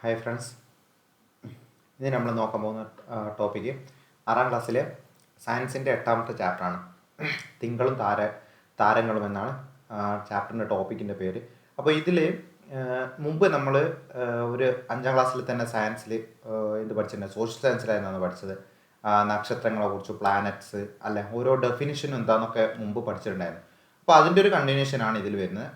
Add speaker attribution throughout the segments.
Speaker 1: Hi friends, ഇനി നമ്മൾ നോക്കാൻ പോകുന്ന ടോപ്പിക്ക് 6ാം ക്ലാസ്സിലെ സയൻസിൻ്റെ 8ാമത്തെ ചാപ്റ്ററാണ്. തിങ്കളും താരങ്ങളും എന്നാണ് ചാപ്റ്ററിൻ്റെ ടോപ്പിക്കിൻ്റെ പേര്. അപ്പോൾ ഇതിൽ മുമ്പ് നമ്മൾ ഒരു 5ാം ക്ലാസ്സിൽ തന്നെ സയൻസിൽ ഇത് പഠിച്ചിട്ടുണ്ട്. സോഷ്യൽ സയൻസിലായിരുന്നു പഠിച്ചത്. നക്ഷത്രങ്ങളെക്കുറിച്ച്, പ്ലാനറ്റ്സ് അല്ലെ, ഓരോ ഡെഫിനിഷനും എന്താണെന്നൊക്കെ മുമ്പ് പഠിച്ചിട്ടുണ്ടായിരുന്നു. അപ്പോൾ അതിൻ്റെ ഒരു കണ്ടിന്യൂഷനാണ് ഇതിൽ വരുന്നത്.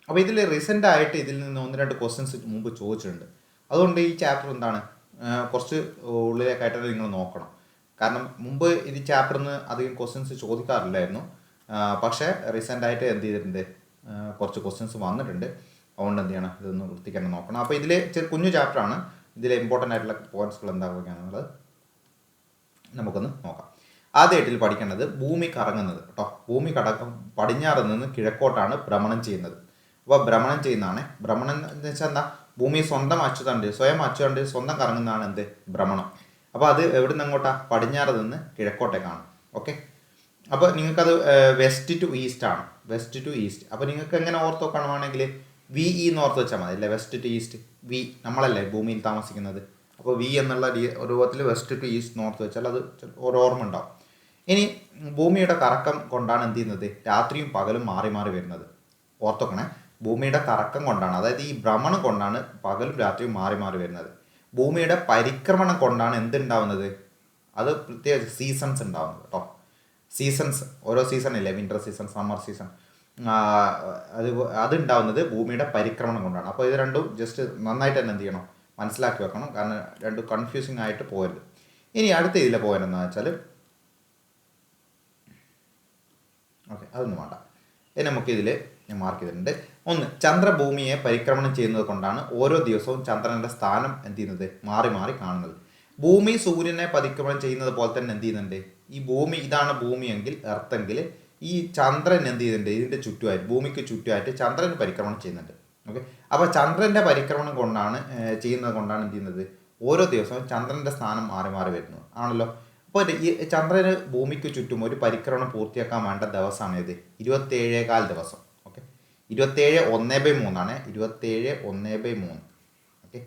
Speaker 1: അപ്പോൾ ഇതിൽ റീസെൻ്റ് ആയിട്ട് ഇതിൽ നിന്ന് 1-2 ക്വസ്റ്റ്യൻസ് മുമ്പ് ചോദിച്ചിട്ടുണ്ട്. അതുകൊണ്ട് ഈ ചാപ്റ്റർ എന്താണ് കുറച്ച് ഉള്ളിലേക്കായിട്ട് നിങ്ങൾ നോക്കണം. കാരണം മുമ്പ് ഇത് ചാപ്റ്ററിൽ നിന്ന് അധികം ക്വസ്റ്റ്യൻസ് ചോദിക്കാറില്ലായിരുന്നു. പക്ഷേ റീസെൻ്റായിട്ട് എന്ത് ചെയ്തിട്ടുണ്ട്, കുറച്ച് ക്വസ്റ്റ്യൻസ് വന്നിട്ടുണ്ട്. അതുകൊണ്ട് എന്ത് ചെയ്യണം, ഇതൊന്ന് വൃത്തിക്കണം നോക്കണം. അപ്പോൾ ഇതിൽ കുഞ്ഞു ചാപ്റ്ററാണ്. ഇതിലെ ഇമ്പോർട്ടൻ്റ് ആയിട്ടുള്ള പോയിന്റ്സുകൾ എന്താക്കുകയാണെന്നുള്ളത് നമുക്കൊന്ന് നോക്കാം. ആദ്യമായിട്ട് പഠിക്കേണ്ടത് ഭൂമി കറങ്ങുന്നത് കേട്ടോ. ഭൂമി പടിഞ്ഞാറ് നിന്ന് കിഴക്കോട്ടാണ് ഭ്രമണം ചെയ്യുന്നത്. അപ്പോൾ ഭ്രമണം ചെയ്യുന്നതാണ്. ഭ്രമണം എന്ന് വെച്ചാൽ എന്താ, ഭൂമി സ്വയം അച്ചുതണ്ട് സ്വന്തം കറങ്ങുന്നതാണ് എന്ത്, ഭ്രമണം. അപ്പോൾ അത് എവിടെ നിന്ന് അങ്ങോട്ടാ, പടിഞ്ഞാറ് നിന്ന് കിഴക്കോട്ടേക്കാണ്. ഓക്കെ, അപ്പോൾ നിങ്ങൾക്കത് വെസ്റ്റ് ടു ഈസ്റ്റ് ആണ്. West to east. അപ്പോൾ നിങ്ങൾക്ക് എങ്ങനെ ഓർത്ത് നോക്കണമെങ്കിൽ വി ഇ എന്ന് ഓർത്ത് വെച്ചാൽ മതി. അല്ലേ, വെസ്റ്റ് ടു ഈസ്റ്റ്. വി നമ്മളല്ലേ ഭൂമിയിൽ താമസിക്കുന്നത്. അപ്പോൾ വി എന്നുള്ള രൂപത്തിൽ വെസ്റ്റ് ടു ഈസ്റ്റ് നോർത്ത് വെച്ചാൽ അത് ഒരു ഓർമ്മ ഉണ്ടാവും. ഇനി ഭൂമിയുടെ കറക്കം കൊണ്ടാണ് എന്ത് ചെയ്യുന്നത്, രാത്രിയും പകലും മാറി മാറി വരുന്നത്. ഓർത്തോക്കണേ, ഭൂമിയുടെ കറക്കം കൊണ്ടാണ്, അതായത് ഈ ഭ്രമണം കൊണ്ടാണ് പകലും രാത്രിയും മാറി മാറി വരുന്നത്. ഭൂമിയുടെ പരിക്രമണം കൊണ്ടാണ് എന്തുണ്ടാവുന്നത്, അത് പ്രത്യേക സീസൺസ് ഉണ്ടാവുന്നത് കേട്ടോ. സീസൺസ്, ഓരോ സീസൺ ഇല്ലേ, വിൻ്റർ സീസൺ, സമ്മർ സീസൺ, അത് ഉണ്ടാവുന്നത് ഭൂമിയുടെ പരിക്രമണം കൊണ്ടാണ്. അപ്പോൾ ഇത് രണ്ടും ജസ്റ്റ് നന്നായിട്ട് തന്നെ എന്ത് ചെയ്യണം, മനസ്സിലാക്കി വെക്കണം. കാരണം രണ്ടും കൺഫ്യൂസിങ് ആയിട്ട് പോകരുത്. ഇനി അടുത്ത ഇതിലെ പോയെന്ന് വെച്ചാൽ, ഓക്കെ അതൊന്നും വേണ്ട. ഇനി നമുക്കിതിൽ ഞാൻ മാർക്ക് ചെയ്തിട്ടുണ്ട്. 1, ചന്ദ്രഭൂമിയെ പരിക്രമണം ചെയ്യുന്നത് കൊണ്ടാണ് ഓരോ ദിവസവും ചന്ദ്രൻ്റെ സ്ഥാനം എന്ത് ചെയ്യുന്നത്, മാറി മാറി കാണുന്നത്. ഭൂമി സൂര്യനെ പരിക്രമണം ചെയ്യുന്നത് പോലെ തന്നെ എന്ത് ചെയ്യുന്നുണ്ട്, ഈ ഭൂമി, ഇതാണ് ഭൂമിയെങ്കിൽ, എർത്തെങ്കിൽ, ഈ ചന്ദ്രൻ എന്ത് ചെയ്യുന്നുണ്ട്, ഇതിൻ്റെ ചുറ്റുമായിട്ട്, ഭൂമിക്ക് ചുറ്റുമായിട്ട് ചന്ദ്രൻ പരിക്രമണം ചെയ്യുന്നുണ്ട്. ഓക്കെ, അപ്പോൾ ചന്ദ്രൻ്റെ പരിക്രമണം ചെയ്യുന്നത് കൊണ്ടാണ് എന്ത് ചെയ്യുന്നത്, ഓരോ ദിവസവും ചന്ദ്രൻ്റെ സ്ഥാനം മാറി മാറി വരുന്നത് ആണല്ലോ. അപ്പോൾ ഈ ചന്ദ്രന് ഭൂമിക്ക് ചുറ്റും ഒരു പരിക്രമണം പൂർത്തിയാക്കാൻ വേണ്ട ദിവസമാണ് ഇത്, 27.25 ദിവസം. ഓക്കെ, 27 1/3 27 1/3. ഓക്കെ,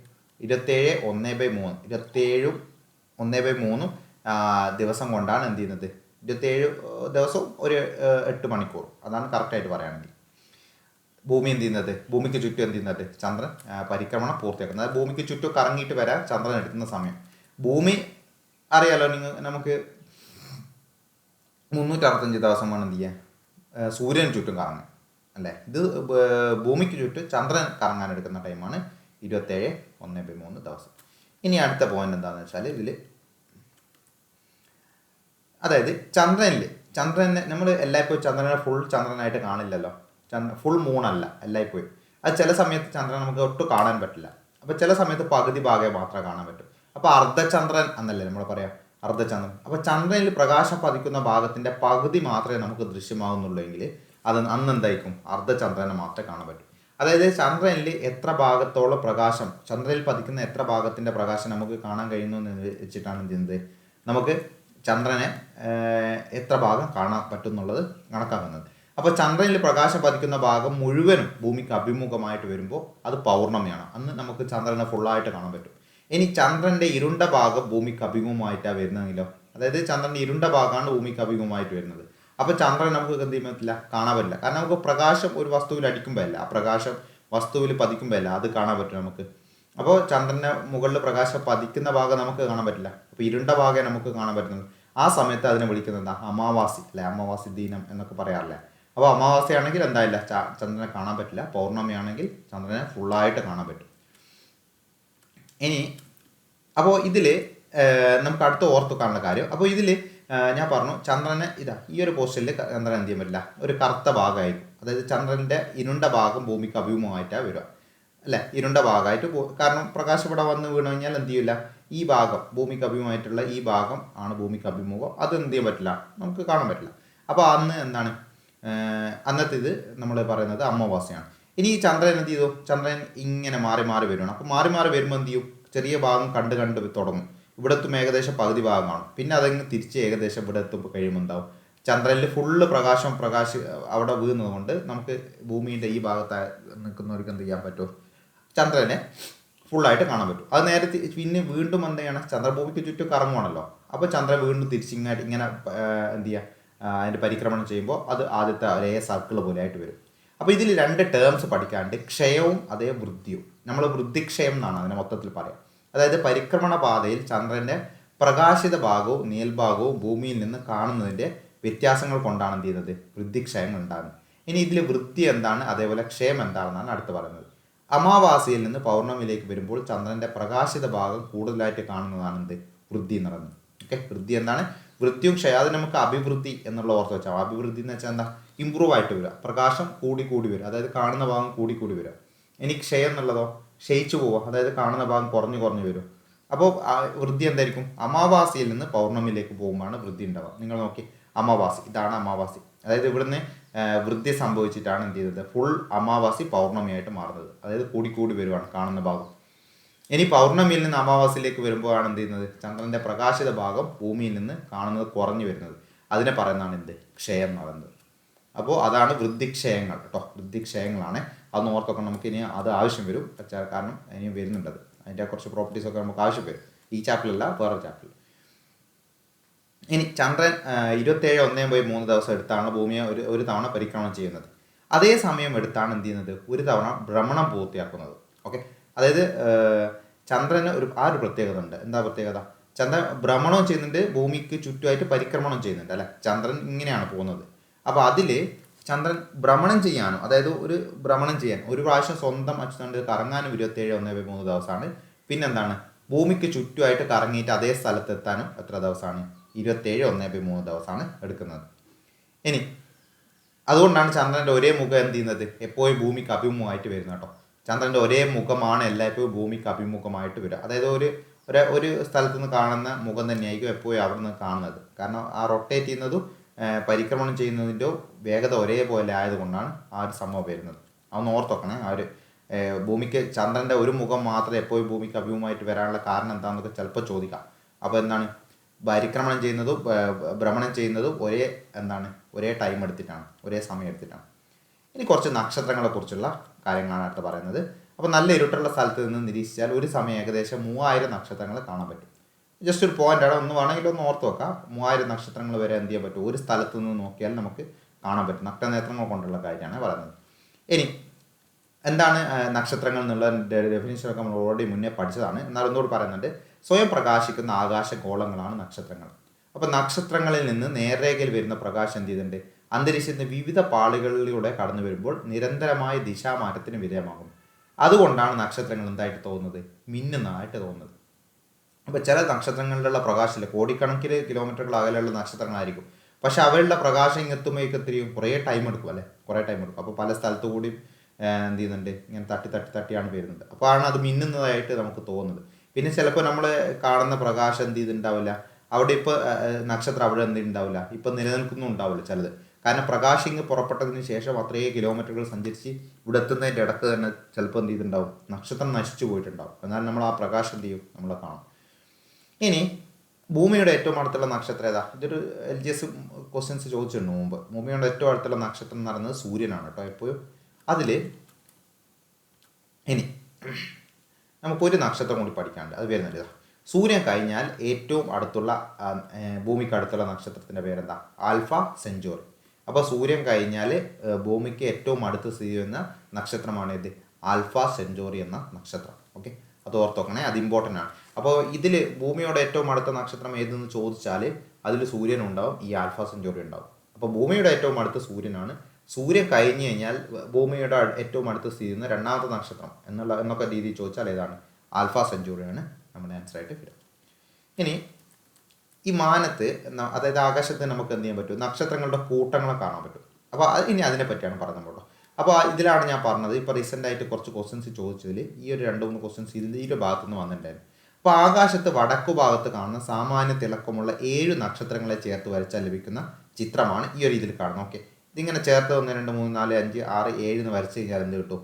Speaker 1: 27 1/3 27 1/3 ദിവസം കൊണ്ടാണ് എന്ത് ചെയ്യുന്നത്, 27 ദിവസവും ഒരു 8 മണിക്കൂർ. അതാണ് കറക്റ്റായിട്ട് പറയുകയാണെങ്കിൽ. ഭൂമി എന്ത് ചെയ്യുന്നത്, ഭൂമിക്ക് ചുറ്റും എന്ത് ചെയ്യുന്നത്, ചന്ദ്രൻ പരിക്രമണം പൂർത്തിയാക്കുന്നത്. ഭൂമിക്ക് ചുറ്റും കറങ്ങിയിട്ട് വരാൻ ചന്ദ്രൻ എടുക്കുന്ന സമയം. ഭൂമി അറിയാലോ നമുക്ക് 365 ദിവസമാണ് എന്ത് ചെയ്യാൻ, സൂര്യന് ചുറ്റും കറങ്ങാൻ അല്ലേ. ഇത് ഭൂമിക്ക് ചുറ്റും ചന്ദ്രൻ കറങ്ങാൻ എടുക്കുന്ന ടൈമാണ് 27 1/3 ദിവസം. ഇനി അടുത്ത പോയിന്റ് എന്താണെന്ന് വെച്ചാൽ, ഇതിൽ അതായത് ചന്ദ്രനെ നമ്മൾ എല്ലായ്പ്പോഴും ചന്ദ്രനെ ഫുൾ ചന്ദ്രനായിട്ട് കാണില്ലല്ലോ. ഫുൾ മൂണല്ല എല്ലായ്പ്പോഴും. അത് ചില സമയത്ത് ചന്ദ്രൻ നമുക്ക് ഒട്ടും കാണാൻ പറ്റില്ല. അപ്പോൾ ചില സമയത്ത് പകുതി ഭാഗം മാത്രമേ കാണാൻ പറ്റൂ. അപ്പോൾ അർദ്ധചന്ദ്രൻ എന്നല്ലേ നമ്മൾ പറയാം, അർദ്ധചന്ദ്രൻ. അപ്പോൾ ചന്ദ്രനിൽ പ്രകാശം പതിക്കുന്ന ഭാഗത്തിൻ്റെ പകുതി മാത്രമേ നമുക്ക് ദൃശ്യമാകുന്നുള്ളൂ എങ്കിൽ അത് അന്ന് എന്തായിരിക്കും, അർദ്ധചന്ദ്രനെ മാത്രമേ കാണാൻ പറ്റൂ. അതായത് ചന്ദ്രനിൽ എത്ര ഭാഗത്തോളം പ്രകാശം, ചന്ദ്രനിൽ പതിക്കുന്ന എത്ര ഭാഗത്തിൻ്റെ പ്രകാശം നമുക്ക് കാണാൻ കഴിയുന്നു എന്ന് വെച്ചിട്ടാണ് എന്ത് ചെയ്യുന്നത്, നമുക്ക് ചന്ദ്രനെ എത്ര ഭാഗം കാണാൻ പറ്റും എന്നുള്ളത് കണക്കാക്കുന്നത്. അപ്പോൾ ചന്ദ്രനിൽ പ്രകാശം പതിക്കുന്ന ഭാഗം മുഴുവനും ഭൂമിക്ക് അഭിമുഖമായിട്ട് വരുമ്പോൾ അത് പൗർണമിയാണ്. അന്ന് നമുക്ക് ചന്ദ്രനെ ഫുള്ളായിട്ട് കാണാൻ പറ്റും. ഇനി ചന്ദ്രൻ്റെ ഇരുണ്ട ഭാഗം ഭൂമിക്ക് അഭിമുഖമായിട്ടാണ് വരുന്നതെങ്കിലോ, അതായത് ചന്ദ്രൻ്റെ ഇരുണ്ട ഭാഗമാണ് ഭൂമിക്ക് അഭിമുഖമായിട്ട് വരുന്നത്. അപ്പോൾ ചന്ദ്രൻ നമുക്ക് എന്ത് ചെയ്യാൻ പറ്റില്ല, കാണാൻ പറ്റില്ല. കാരണം നമുക്ക് പ്രകാശം ഒരു വസ്തുവിൽ അടിക്കുമ്പോൾ അല്ല, ആ പ്രകാശം വസ്തുവിൽ പതിക്കുമ്പോൾ അല്ല അത് കാണാൻ പറ്റും നമുക്ക്. അപ്പോൾ ചന്ദ്രൻ്റെ മുകളിൽ പ്രകാശം പതിക്കുന്ന ഭാഗം നമുക്ക് കാണാൻ പറ്റില്ല. അപ്പോൾ ഇരുണ്ട ഭാഗം നമുക്ക് കാണാൻ പറ്റുന്നത്. ആ സമയത്ത് അതിനെ വിളിക്കുന്നത് എന്താ, അമാവാസി അല്ലെ, അമാവാസി ദിനം എന്നൊക്കെ പറയാറില്ലേ. അപ്പോൾ അമാവാസിയാണെങ്കിൽ എന്തായില്ല, ചന്ദ്രനെ കാണാൻ പറ്റില്ല. പൗർണമിയാണെങ്കിൽ ചന്ദ്രനെ ഫുള്ളായിട്ട് കാണാൻ പറ്റും. ഇനി അപ്പോൾ ഇതിൽ നമുക്ക് അടുത്ത് ഓർത്ത് കാണുന്ന കാര്യം, അപ്പോൾ ഇതിൽ ഞാൻ പറഞ്ഞു ചന്ദ്രനെ ഈ ഒരു പോസ്റ്റിൽ ചന്ദ്രൻ എന്ത് ചെയ്യാൻ പറ്റില്ല, ഒരു കറുത്ത ഭാഗമായിരിക്കും. അതായത് ചന്ദ്രൻ്റെ ഇരുണ്ട ഭാഗം ഭൂമിക്ക് അഭിമുഖമായിട്ടാണ് വരിക അല്ലേ, ഇരുണ്ട ഭാഗമായിട്ട്. കാരണം പ്രകാശം ഇവിടെ വന്ന് വീണ് കഴിഞ്ഞാൽ എന്ത് ചെയ്യില്ല, ഈ ഭാഗം ഭൂമിക്ക് അഭിമുഖമായിട്ടുള്ള ഈ ഭാഗം ആണ് ഭൂമിക്ക് അഭിമുഖം. അത് എന്ത് ചെയ്യാൻ പറ്റില്ല, നമുക്ക് കാണാൻ പറ്റില്ല. അപ്പോൾ അന്ന് എന്താണ്, അന്നത്തെ ഇത് നമ്മൾ പറയുന്നത് അമാവാസിയാണ്. ഇനി ഈ ചന്ദ്രൻ എന്ത് ചെയ്തു, ചന്ദ്രൻ ഇങ്ങനെ മാറി മാറി വരുവാണ്. അപ്പോൾ മാറി മാറി വരുമ്പോൾ എന്ത് ചെയ്യും, ചെറിയ ഭാഗം കണ്ട് തുടങ്ങും. ഇവിടെ എത്തുമ്പോൾ ഏകദേശം പകുതി ഭാഗമാണ്. പിന്നെ അതങ്ങ് തിരിച്ച് ഏകദേശം ഇവിടെ എത്തുമ്പോൾ കഴിയുമ്പോൾ എന്താവും, ചന്ദ്രനിൽ ഫുള്ള് പ്രകാശം അവിടെ വീഴുന്നത് കൊണ്ട് നമുക്ക് ഭൂമിയുടെ ഈ ഭാഗത്ത് നിൽക്കുന്നവർക്ക് എന്ത് ചെയ്യാൻ പറ്റും, ചന്ദ്രനെ ഫുള്ളായിട്ട് കാണാൻ പറ്റും. അത് നേരെ പിന്നെ വീണ്ടും എന്ത് ചെയ്യണം, ചന്ദ്രഭൂമിക്ക് ചുറ്റും കറങ്ങുവാണല്ലോ. അപ്പോൾ ചന്ദ്രൻ വീണ്ടും തിരിച്ചിങ്ങായിട്ട് ഇങ്ങനെ എന്ത് ചെയ്യുക, അതിൻ്റെ പരിക്രമണം ചെയ്യുമ്പോൾ അത് ആദ്യത്തെ ഒരേ സർക്കിൾ പോലെ ആയിട്ട് വരും. അപ്പോൾ ഇതിൽ 2 ടേംസ് പഠിക്കാണ്ട്, ക്ഷയവും അതേ വൃദ്ധിയും. നമ്മൾ വൃദ്ധിക്ഷയം എന്നാണ് അതിനെ മൊത്തത്തിൽ പറയാം. അതായത് പരിക്രമണ പാതയിൽ ചന്ദ്രൻ്റെ പ്രകാശിത ഭാഗവും നീൽഭാഗവും ഭൂമിയിൽ നിന്ന് കാണുന്നതിൻ്റെ വ്യത്യാസങ്ങൾ കൊണ്ടാണ് എന്ത് ചെയ്യുന്നത്, വൃദ്ധിക്ഷയങ്ങൾ ഉണ്ടാകുന്നത്. ഇനി ഇതിൽ വൃദ്ധി എന്താണ്, അതേപോലെ ക്ഷയം എന്താണെന്നാണ് അടുത്ത് പറയുന്നത്. അമാവാസിയിൽ നിന്ന് പൗർണമിയിലേക്ക് വരുമ്പോൾ ചന്ദ്രൻ്റെ പ്രകാശിത ഭാഗം കൂടുതലായിട്ട് കാണുന്നതാണ് എന്ത്, വൃദ്ധി എന്ന് പറയുന്നത്. ഓക്കെ, വൃദ്ധി എന്താണ്, വൃദ്ധിയും ക്ഷയം. അത് നമുക്ക് അഭിവൃദ്ധി എന്നുള്ള ഓർത്ത് വെച്ചാൽ, അഭിവൃദ്ധി എന്ന് വെച്ചാൽ എന്താ, ഇമ്പ്രൂവ് ആയിട്ട് വരിക, പ്രകാശം കൂടി കൂടി വരിക, അതായത് കാണുന്ന ഭാഗം കൂടി കൂടി വരിക. ഇനി ക്ഷയം എന്നുള്ളതോ, ക്ഷയിച്ചു പോവുക, അതായത് കാണുന്ന ഭാഗം കുറഞ്ഞു കുറഞ്ഞു വരും. അപ്പോൾ വൃദ്ധി എന്തായിരിക്കും, അമാവാസിയിൽ നിന്ന് പൗർണമിയിലേക്ക് പോകുമ്പോഴാണ് വൃദ്ധി ഉണ്ടാവുക. നിങ്ങൾ നോക്കി, അമാവാസി, ഇതാണ് അമാവാസി. അതായത് ഇവിടുന്ന് വൃദ്ധി സംഭവിച്ചിട്ടാണ് എന്ത് ചെയ്തത്, ഫുൾ അമാവാസി പൗർണമിയായിട്ട് മാറുന്നത്. അതായത് കൂടി കൂടി വരുവാണ് കാണുന്ന ഭാഗം. ഇനി പൗർണമിയിൽ നിന്ന് അമാവാസിയിലേക്ക് വരുമ്പോഴാണ് എന്ത് ചെയ്യുന്നത്, ചന്ദ്രൻ്റെ പ്രകാശിത ഭാഗം ഭൂമിയിൽ നിന്ന് കാണുന്നത് കുറഞ്ഞു വരുന്നത്. അതിനെ പറയുന്നതാണ് എന്ത്, ക്ഷയം എന്ന് പറയുന്നത്. അപ്പോൾ അതാണ് വൃദ്ധിക്ഷയങ്ങൾ കേട്ടോ, വൃദ്ധിക്ഷയങ്ങളാണ്. അതൊന്ന് ഓർത്തൊക്കെ നമുക്ക് ഇനി അത് ആവശ്യം വരും, കാരണം ഇനിയും വരുന്നുണ്ടത്. അതിൻ്റെ കുറച്ച് പ്രോപ്പർട്ടീസൊക്കെ നമുക്ക് ആവശ്യം വരും, ഈ ചാപ്റ്ററിലല്ല വേറെ ചാപ്റ്ററിൽ. ഇനി ചന്ദ്രൻ 27.1/3 ദിവസം എടുത്താണ് ഭൂമിയെ ഒരു തവണ പരിക്രമണം ചെയ്യുന്നത്. അതേ സമയം എടുത്താണ് എന്ത് ചെയ്യുന്നത്, ഒരു തവണ ഭ്രമണം പൂർത്തിയാക്കുന്നത്. ഓക്കെ, അതായത് ചന്ദ്രന് ഒരു പ്രത്യേകത ഉണ്ട്. എന്താ പ്രത്യേകത, ചന്ദ്രൻ ഭ്രമണം ചെയ്യുന്നുണ്ട്, ഭൂമിക്ക് ചുറ്റുമായിട്ട് പരിക്രമണം ചെയ്യുന്നുണ്ട് അല്ലേ. ചന്ദ്രൻ ഇങ്ങനെയാണ് പോകുന്നത്. അപ്പോൾ അതിൽ ചന്ദ്രൻ ഭ്രമണം ചെയ്യാനും, അതായത് ഒരു ഭ്രമണം ചെയ്യാൻ ഒരു പ്രാവശ്യം സ്വന്തം അച്ചുകൊണ്ട് കറങ്ങാനും 27.1/3 ദിവസമാണ്. പിന്നെന്താണ്, ഭൂമിക്ക് ചുറ്റുമായിട്ട് കറങ്ങിയിട്ട് അതേ സ്ഥലത്തെത്താനും എത്ര ദിവസമാണ്, 27.1/3 ദിവസമാണ് എടുക്കുന്നത്. ഇനി അതുകൊണ്ടാണ് ചന്ദ്രൻ്റെ ഒരേ മുഖം എന്ത് ചെയ്യുന്നത്, എപ്പോഴും ഭൂമിക്ക് അഭിമുഖമായിട്ട് വരുന്നത് കേട്ടോ. ചന്ദ്രൻ്റെ ഒരേ മുഖമാണ് എല്ലായ്പ്പോഴും ഭൂമിക്ക് അഭിമുഖമായിട്ട് വരിക. അതായത് ഒരു സ്ഥലത്തു നിന്ന് കാണുന്ന മുഖം തന്നെയായിരിക്കും എപ്പോഴും അവിടെ നിന്ന് കാണുന്നത്. കാരണം ആ റൊട്ടേറ്റ് ചെയ്യുന്നതും പരിക്രമണം ചെയ്യുന്നതിൻ്റെ വേഗത ഒരേപോലെ ആയതുകൊണ്ടാണ് ആ ഒരു സംഭവം വരുന്നത്. അതൊന്ന് ഓർത്ത് വെക്കണേ. ഭൂമിക്ക് ചന്ദ്രൻ്റെ ഒരു മുഖം മാത്രമേ എപ്പോഴും ഭൂമിക്ക് അഭിമുഖമായിട്ട് വരാനുള്ള കാരണം എന്താണെന്നൊക്കെ ചിലപ്പോൾ ചോദിക്കാം. അപ്പോൾ എന്താണ്, പരിക്രമണം ചെയ്യുന്നതും ഭ്രമണം ചെയ്യുന്നതും ഒരേ ടൈം എടുത്തിട്ടാണ്, ഒരേ സമയം എടുത്തിട്ടാണ്. ഇനി കുറച്ച് നക്ഷത്രങ്ങളെക്കുറിച്ചുള്ള കാര്യങ്ങളാണ് അടുത്ത് പറയുന്നത്. അപ്പോൾ നല്ല ഇരുട്ടുള്ള സ്ഥലത്ത് നിന്ന് നിരീക്ഷിച്ചാൽ ഒരു സമയം ഏകദേശം 3000 നക്ഷത്രങ്ങൾ കാണാൻ പറ്റും. ജസ്റ്റ് ഒരു പോയിൻ്റാണ്, ഒന്ന് വേണമെങ്കിൽ ഒന്ന് ഓർത്ത് വെക്കാം. 3000 നക്ഷത്രങ്ങൾ വരെ എന്ത് ചെയ്യാൻ പറ്റും, ഒരു സ്ഥലത്ത് നിന്ന് നോക്കിയാൽ നമുക്ക് കാണാൻ പറ്റും. നഗ്നനേത്രങ്ങൾ കൊണ്ടുള്ള കാര്യമാണ് പറയുന്നത്. ഇനി എന്താണ് നക്ഷത്രങ്ങൾ എന്നുള്ള ഡെഫിനിഷനൊക്കെ നമ്മൾ ഓൾറെഡി മുന്നേ പഠിച്ചതാണ്. എന്നാൽ ഒന്നുകൂടി പറയുന്നുണ്ട്, സ്വയം പ്രകാശിക്കുന്ന ആകാശഗോളങ്ങളാണ് നക്ഷത്രങ്ങൾ. അപ്പോൾ നക്ഷത്രങ്ങളിൽ നിന്ന് നേർരേഖയിൽ വരുന്ന പ്രകാശം എന്ത് ചെയ്തിട്ടുണ്ട്, അന്തരീക്ഷത്തിൻ്റെ വിവിധ പാളികളിലൂടെ കടന്നു വരുമ്പോൾ നിരന്തരമായ ദിശാമാറ്റത്തിന് വിധേയമാകും. അതുകൊണ്ടാണ് നക്ഷത്രങ്ങൾ എന്തായിട്ട് തോന്നുന്നത്, മിന്നുന്നതായിട്ട് തോന്നുന്നത്. അപ്പോൾ ചില നക്ഷത്രങ്ങളിലുള്ള പ്രകാശമില്ല, കോടിക്കണക്കിന് കിലോമീറ്ററുകൾ അകലെയുള്ള നക്ഷത്രങ്ങളായിരിക്കും. പക്ഷെ അവരുടെ പ്രകാശം ഇങ്ങെത്തുമ്പോഴേക്ക് എത്രയും കുറേ ടൈം എടുക്കും അല്ലേ, കുറേ ടൈം എടുക്കും. അപ്പോൾ പല സ്ഥലത്തു കൂടിയും എന്ത് ചെയ്യുന്നുണ്ട്, ഇങ്ങനെ തട്ടിയാണ് വരുന്നത്. അപ്പോൾ ആണ് അത് മിന്നുന്നതായിട്ട് നമുക്ക് തോന്നുന്നത്. പിന്നെ ചിലപ്പോൾ നമ്മൾ കാണുന്ന പ്രകാശം എന്ത് ചെയ്തിട്ടുണ്ടാവില്ല, അവിടെ ഇപ്പോൾ നക്ഷത്രം അവിടെ എന്ത് ഉണ്ടാവില്ല, ഇപ്പോൾ നിലനിൽക്കുന്നും ഉണ്ടാവില്ല ചിലത്. കാരണം പ്രകാശിങ് പുറപ്പെട്ടതിന് ശേഷം അത്രയും കിലോമീറ്ററുകൾ സഞ്ചരിച്ച് ഇവിടെ എത്തുന്നതിൻ്റെ ഇടക്ക് തന്നെ ചിലപ്പോൾ എന്ത് ചെയ്തിട്ടുണ്ടാവും, നക്ഷത്രം നശിച്ചു പോയിട്ടുണ്ടാവും. എന്നാൽ നമ്മൾ ആ പ്രകാശം എന്ത് ചെയ്യും, നമ്മളെ കാണും. ഇനി ഭൂമിയുടെ ഏറ്റവും അടുത്തുള്ള നക്ഷത്രം ഏതാ, ഇതൊരു LGS ക്വസ്റ്റ്യൻസ് ചോദിച്ചിട്ടുണ്ട് മുമ്പ്. ഭൂമിയുടെ ഏറ്റവും അടുത്തുള്ള നക്ഷത്രം എന്ന് പറയുന്നത് സൂര്യനാണ് കേട്ടോ എപ്പോഴും. അതിൽ ഇനി നമുക്കൊരു നക്ഷത്രം കൂടി പഠിക്കാനുണ്ട്, അത് വരുന്നുണ്ട്. സൂര്യൻ കഴിഞ്ഞാൽ ഏറ്റവും അടുത്തുള്ള ഭൂമിക്ക് അടുത്തുള്ള നക്ഷത്രത്തിൻ്റെ പേരെന്താ, ആൽഫ സെഞ്ചുറി. അപ്പോൾ സൂര്യൻ കഴിഞ്ഞാൽ ഭൂമിക്ക് ഏറ്റവും അടുത്ത് സ്ഥിതി ചെയ്യുന്ന നക്ഷത്രമാണ് ഇത്, ആൽഫ സെഞ്ചുറി എന്ന നക്ഷത്രം. ഓക്കെ, അത് ഓർത്ത് വെക്കണേ, അത് ഇമ്പോർട്ടൻ്റ് ആണ്. അപ്പോൾ ഇതിൽ ഭൂമിയോട് ഏറ്റവും അടുത്ത നക്ഷത്രം ഏതെന്ന് ചോദിച്ചാൽ അതിൽ സൂര്യൻ ഉണ്ടാവും, ഈ ആൽഫ സെഞ്ചുറി ഉണ്ടാവും. അപ്പോൾ ഭൂമിയുടെ ഏറ്റവും അടുത്ത് സൂര്യനാണ്. സൂര്യൻ കഴിഞ്ഞ് കഴിഞ്ഞാൽ ഭൂമിയുടെ ഏറ്റവും അടുത്ത് സ്ഥിതി ചെയ്യുന്ന രണ്ടാമത്തെ നക്ഷത്രം എന്നൊക്കെ രീതിയിൽ ചോദിച്ചാൽ ഏതാണ്, ആൽഫ സെഞ്ചുറിയാണ് നമ്മുടെ ആൻസറായിട്ട് വരും. ഇനി ഈ മാനത്ത് അതായത് ആകാശത്ത് നമുക്ക് എന്ത് ചെയ്യാൻ പറ്റും, നക്ഷത്രങ്ങളുടെ കൂട്ടങ്ങളെ കാണാൻ പറ്റും. അപ്പോൾ ഇനി അതിനെ പറ്റിയാണ് പറഞ്ഞത് കേട്ടോ. അപ്പോൾ ഇതിലാണ് ഞാൻ പറഞ്ഞത്, ഇപ്പോൾ റീസെൻ്റായിട്ട് കുറച്ച് ക്വസ്റ്റ്യൻസ് ചോദിച്ചതിൽ ഈ ഒരു 2-3 ക്വസ്റ്റ്യൻസ് ഈ ഒരു ഭാഗത്തു നിന്ന് വന്നിട്ടുണ്ടായിരുന്നു. അപ്പോൾ ആകാശത്ത് വടക്കു ഭാഗത്ത് കാണുന്ന സാമാന്യ തിളക്കമുള്ള 7 നക്ഷത്രങ്ങളെ ചേർത്ത് വരച്ചാൽ ലഭിക്കുന്ന ചിത്രമാണ് ഈ ഒരു ഇതിൽ കാണുന്നത്. ഓക്കെ, ഇതിങ്ങനെ ചേർത്ത് 1 2 3 4 5 6 7 എന്ന് വരച്ച് കഴിഞ്ഞാൽ എന്ത് കിട്ടും,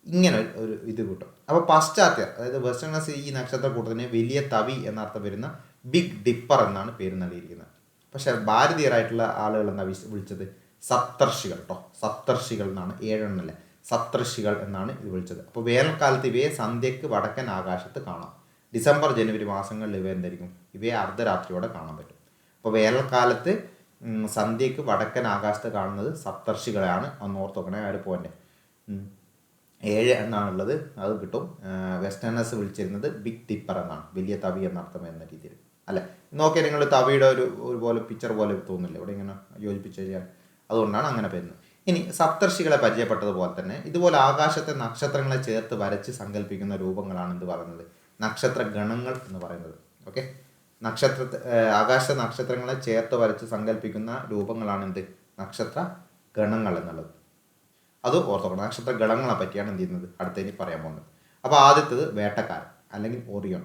Speaker 1: ഇങ്ങനെ ഒരു ഇത് കിട്ടും. അപ്പോൾ പാശ്ചാത്യ അതായത് വെസ്റ്റേൺ ഗാലക്സി ഈ നക്ഷത്ര കൂട്ടത്തിന് വലിയ തവി എന്നർത്ഥം വരുന്ന ബിഗ് ഡിപ്പർ എന്നാണ് പേര് നൽകിയിരിക്കുന്നത്. പക്ഷേ ഭാരതീയരായിട്ടുള്ള ആളുകൾ എന്താ വിളിച്ചത്, സപ്തർഷികൾ കേട്ടോ. സപ്തർഷികൾ എന്നാണ്, 7 എണ്ണല്ലേ, സപ്തർഷികൾ എന്നാണ് ഇത് വിളിച്ചത്. അപ്പോൾ വേനൽക്കാലത്ത് ഇവയെ സന്ധ്യയ്ക്ക് വടക്കൻ ആകാശത്ത് കാണാം. ഡിസംബർ ജനുവരി മാസങ്ങളിൽ ഇവ എന്തായിരിക്കും, ഇവയെ അർദ്ധരാത്രിയോടെ കാണാൻ പറ്റും. അപ്പോൾ വേനൽക്കാലത്ത് സന്ധ്യയ്ക്ക് വടക്കൻ ആകാശത്ത് കാണുന്നത് സപ്തർഷികളെയാണ്. അന്ന് ഓർത്ത് നോക്കണേ ആ ഒരു പോയിന്റ്. 7 എന്നാണുള്ളത്, അത് കിട്ടും. വെസ്റ്റേണേഴ്സ് വിളിച്ചിരുന്നത് ബിഗ് ടിപ്പർ എന്നാണ്, വലിയ തവി എന്നർത്ഥം എന്ന രീതിയിൽ അല്ലേ. നോക്കിയാൽ നിങ്ങൾ തവിയുടെ ഒരുപോലെ പിക്ചർ പോലെ തോന്നില്ല ഇവിടെ ഇങ്ങനെ യോജിപ്പിച്ച് കഴിഞ്ഞാൽ, അതുകൊണ്ടാണ് അങ്ങനെ വരുന്നത്. ഇനി സപ്തർഷികളെ പരിചയപ്പെട്ടതുപോലെ തന്നെ ഇതുപോലെ ആകാശത്തെ നക്ഷത്രങ്ങളെ ചേർത്ത് വരച്ച് സങ്കല്പിക്കുന്ന രൂപങ്ങളാണ് എന്ത് പറയുന്നത്, നക്ഷത്ര ഗണങ്ങൾ എന്ന് പറയുന്നത്. ഓക്കെ, ആകാശ നക്ഷത്രങ്ങളെ ചേർത്ത് വരച്ച് സങ്കല്പിക്കുന്ന രൂപങ്ങളാണ് എന്ത്, നക്ഷത്ര ഗണങ്ങൾ എന്നുള്ളത്. അത് ഓർത്തോക്കണം. നക്ഷത്ര ഗണങ്ങളെ പറ്റിയാണ് എന്ത് ചെയ്യുന്നത് അടുത്തതിന് പറയാൻ പോകുന്നത്. അപ്പോൾ ആദ്യത്തേത് വേട്ടക്കാരൻ അല്ലെങ്കിൽ ഒറിയോൺ.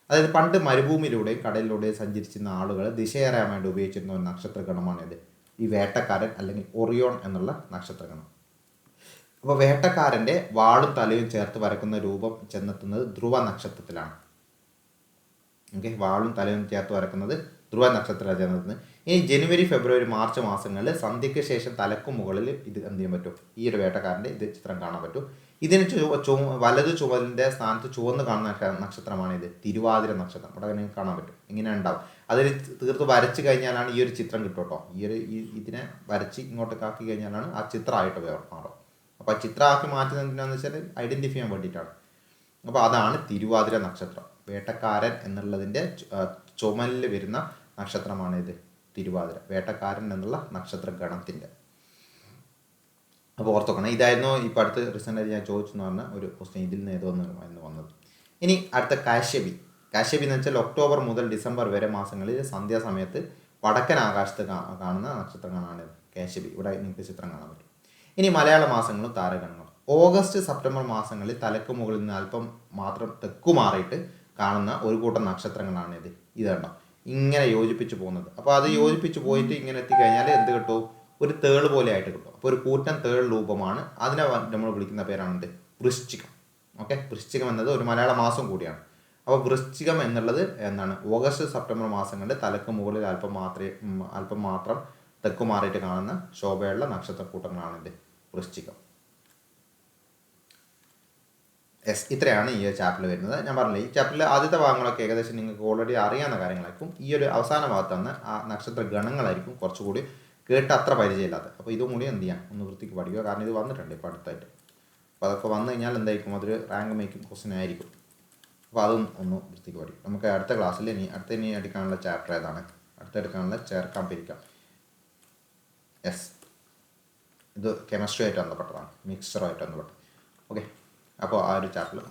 Speaker 1: അതായത് പണ്ട് മരുഭൂമിയിലൂടെയും കടലിലൂടെയും സഞ്ചരിച്ചിരുന്ന ആളുകൾ ദിശയറിയാൻ വേണ്ടി ഉപയോഗിച്ചിരുന്ന ഒരു നക്ഷത്ര ഗണമാണിത്, ഈ വേട്ടക്കാരൻ അല്ലെങ്കിൽ ഒറിയോൺ എന്നുള്ള നക്ഷത്രഗണം. അപ്പോൾ വേട്ടക്കാരൻ്റെ വാളും തലയും ചേർത്ത് വരക്കുന്ന രൂപം ചെന്നെത്തുന്നത് ധ്രുവ നക്ഷത്രത്തിലാണ്. ഓക്കെ, വാളും തലയും ചേർത്ത് വരക്കുന്നത് ധ്രുവ നക്ഷത്രത്തിലാണ് ചെന്നെത്തുന്നത്. ഇനി ജനുവരി ഫെബ്രുവരി മാർച്ച് മാസങ്ങളിൽ സന്ധ്യയ്ക്ക് ശേഷം തലക്ക് മുകളിൽ ഇത് എന്ത് ചെയ്യാൻ പറ്റും, ഈ ഒരു വേട്ടക്കാരൻ്റെ ഇത് ചിത്രം കാണാൻ പറ്റും. ഇതിന് വലതു ചുവലിൻ്റെ സ്ഥാനത്ത് ചുവന്ന് കാണുന്ന നക്ഷത്രമാണ് ഇത് തിരുവാതിര നക്ഷത്രം. അവിടെ നിങ്ങൾക്ക് കാണാൻ പറ്റും, ഇങ്ങനെ ഉണ്ടാവും. അതിൽ തീർത്ത് വരച്ച് കഴിഞ്ഞാലാണ് ഈ ഒരു ചിത്രം കിട്ടും കേട്ടോ. ഇതിനെ വരച്ച് ഇങ്ങോട്ടേക്ക് ആക്കി കഴിഞ്ഞാലാണ് ആ ചിത്രമായിട്ട് മാറും. അപ്പോൾ ആ ചിത്രമാക്കി മാറ്റുന്നത് എന്തിനാണെന്ന് വെച്ചാൽ ഐഡൻറ്റിഫൈ ചെയ്യാൻ വേണ്ടിയിട്ടാണ്. അപ്പോൾ അതാണ് തിരുവാതിര നക്ഷത്രം. വേട്ടക്കാരൻ എന്നുള്ളതിൻ്റെ ചുമലിൽ വരുന്ന നക്ഷത്രമാണ് ഇത് തിരുവാതിര, വേട്ടക്കാരൻ എന്നുള്ള നക്ഷത്ര ഗണത്തിൻ്റെ. അപ്പോൾ ഓർത്തോക്കണം, ഇതായിരുന്നു ഇപ്പോൾ അടുത്ത് റീസെൻ്റായിട്ട് ഞാൻ ചോദിച്ചെന്ന് പറഞ്ഞ ഒരു ക്വസ്റ്റ്യൻ, ഇതിൽ നിന്ന് ഏതോന്ന് വന്നത്. ഇനി അടുത്ത കാശ്യപി. കാശ്യപി എന്ന് വെച്ചാൽ ഒക്ടോബർ മുതൽ ഡിസംബർ വരെ മാസങ്ങളിൽ സന്ധ്യാസമയത്ത് വടക്കൻ ആകാശത്ത് കാണുന്ന നക്ഷത്രങ്ങളാണ് കാശ്യപി. ഇവിടെ നിങ്ങൾക്ക് ചിത്രം കാണാൻ പറ്റും. ഇനി മലയാള മാസങ്ങളും താരഗണങ്ങളും. ഓഗസ്റ്റ് സെപ്റ്റംബർ മാസങ്ങളിൽ തലക്ക് മുകളിൽ നിന്ന് അല്പം മാത്രം തെക്കുമാറിയിട്ട് കാണുന്ന ഒരു കൂട്ടം നക്ഷത്രങ്ങളാണ് ഇതുണ്ടോ ഇങ്ങനെ യോജിപ്പിച്ച് പോകുന്നത്. അപ്പോൾ അത് യോജിപ്പിച്ച് പോയിട്ട് ഇങ്ങനെ എത്തിക്കഴിഞ്ഞാൽ എന്ത് കിട്ടും, ഒരു തേള് പോലെ ആയിട്ട് കിട്ടും. അപ്പോൾ ഒരു കൂറ്റൻ തേൾ രൂപമാണ്. അതിനെ നമ്മൾ വിളിക്കുന്ന പേരാണ് വൃശ്ചികം. ഓക്കെ, വൃശ്ചികം എന്നത് ഒരു മലയാള മാസം കൂടിയാണ്. അപ്പോൾ വൃശ്ചികം എന്നുള്ളത് എന്താണ്, ഓഗസ്റ്റ് സെപ്റ്റംബർ മാസങ്ങളിൽ തലക്ക് മുകളിൽ അല്പം മാത്രം തെക്കു മാറിയിട്ട് കാണുന്ന ശോഭയുള്ള നക്ഷത്രക്കൂട്ടങ്ങളാണ് വൃശ്ചികം. ഇത്രയാണ് ഈ ഒരു ചാപ്റ്ററിൽ വരുന്നത്. ഞാൻ പറഞ്ഞില്ലേ, ഈ ചാപ്റ്ററിൽ ആദ്യത്തെ ഭാഗങ്ങളൊക്കെ ഏകദേശം നിങ്ങൾക്ക് ഓൾറെഡി അറിയാവുന്ന കാര്യങ്ങളായിരിക്കും. ഈ ഒരു അവസാന ഭാഗത്ത് തന്നെ ആ നക്ഷത്ര ഗണങ്ങളായിരിക്കും കുറച്ചുകൂടി കേട്ട് അത്ര പരിചയമില്ലാത്ത. അപ്പോൾ ഇതും കൂടി എന്ത് ചെയ്യാം, ഒന്ന് വൃത്തിക്ക് പഠിക്കുക. കാരണം ഇത് വന്നിട്ടുണ്ട് ഇപ്പോൾ അടുത്തായിട്ട്. അപ്പോൾ അതൊക്കെ വന്നു കഴിഞ്ഞാൽ എന്തായിരിക്കും, അതൊരു റാങ്ക് മേക്കിംഗ് ക്വസ്റ്റ്യൻ ആയിരിക്കും. അപ്പോൾ അതും ഒന്ന് വൃത്തിക്ക് പഠിക്കും. നമുക്ക് അടുത്ത ക്ലാസ്സിൽ ഇനി എടുക്കാനുള്ള ചാപ്റ്റർ ഏതാണ്, എടുക്കാനുള്ള ചേർക്കാൻ പിരിക്കാം. ഇത് കെമിസ്ട്രി ആയിട്ട് ബന്ധപ്പെട്ടതാണ്, മിക്സ്ചറുമായിട്ട് ബന്ധപ്പെട്ടത്. ഓക്കെ, അപ്പോൾ ആ ഒരു ചാപ്റ്ററിൽ